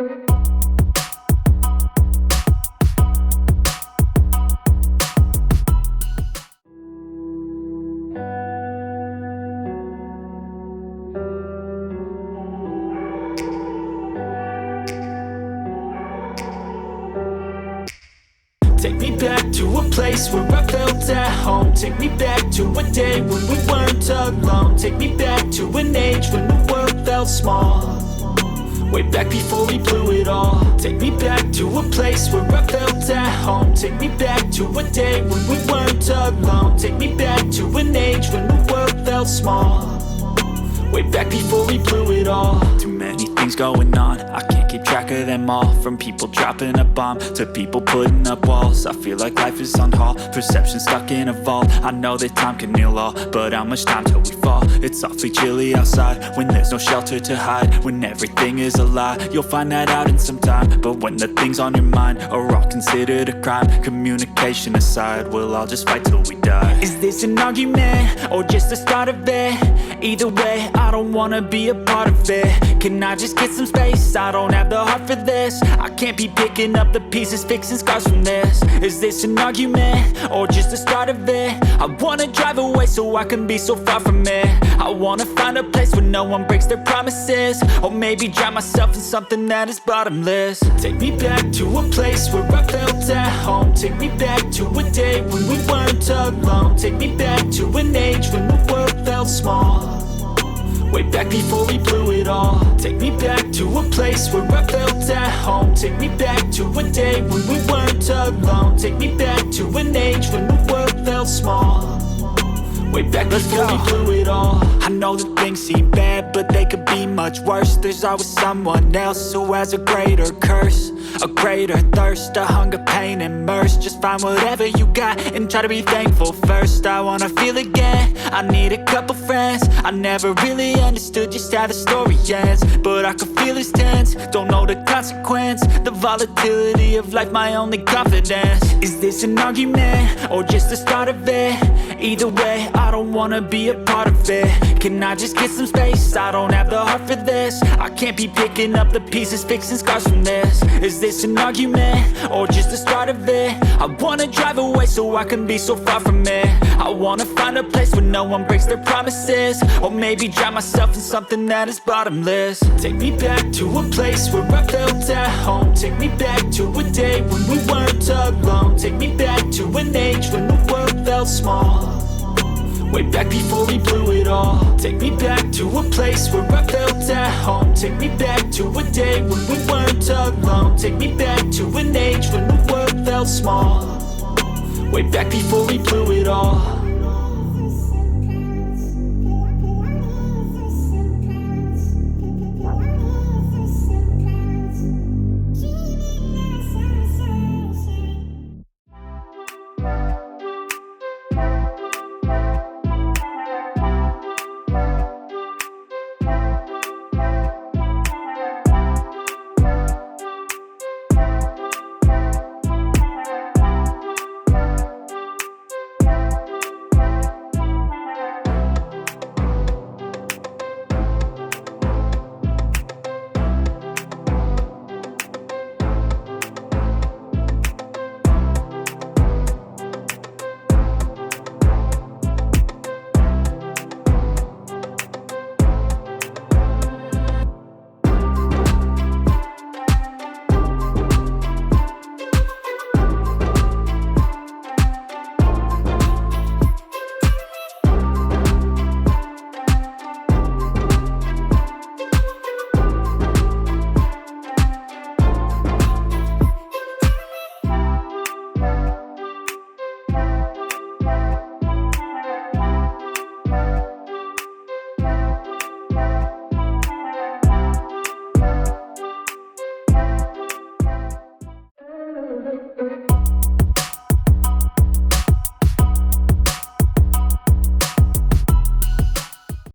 Take me back to a place where I felt at home. Take me back to a day when we weren't alone. Take me back to an age when the world felt small, way back before we blew it all. Take me back to a place where I felt at home. Take me back to a day when we weren't alone. Take me back to an age when the world felt small, way back before we blew it all. Too many things going on, I can't keep track of them all. From people dropping a bomb to people putting up walls. I feel like life is on hold, perception stuck in a vault. I know that time can heal all, but how much time till we fall? It's awfully chilly outside when there's no shelter to hide. When everything is a lie, you'll find that out in some time. But when the things on your mind are all considered a crime, communication aside, we'll all just fight till we die. Is this an argument or just the start of it? Either way, I don't wanna be a part of it. Can I just get some space? I don't have the heart for this. I can't be picking up the pieces, fixing scars from this. Is this an argument or just the start of it? I wanna drive away so I can be so far from it. I wanna find a place where no one breaks their promises, or maybe drown myself in something that is bottomless. Take me back to a place where I felt at home. Take me back to a day when we weren't alone. Take me back to an age when the world felt small, way back before we blew it all. Take me back to a place where I felt at home. Take me back to a day when we weren't alone. Take me back to an age when the world felt small, way back before we blew it all. I know that things seem bad, but they could be much worse. There's always someone else who has a greater curse, a greater thirst, a hunger, pain, and mercy. Just find whatever you got and try to be thankful first. I wanna feel again, I need a couple friends. I never really understood just how the story ends, but I can feel it's tense, don't know the consequence. The volatility of life, my only confidence. Is this an argument or just the start of it? Either way, I don't wanna be a part of it. Can I just get some space? I don't have the heart for this. I can't be picking up the pieces, fixing scars from this. Is this an argument or just the start of it? I wanna drive away so I can be so far from it. I wanna find a place where no one breaks their promises, or maybe drown myself in something that is bottomless. Take me back to a place where I felt at home. Take me back to a day when we weren't alone. Take me back to an age when the world felt small, way back before we blew it all. Take me back to a place where I felt at home. Take me back to a day when we weren't alone. Take me back to an age when the world felt small, way back before we blew it all.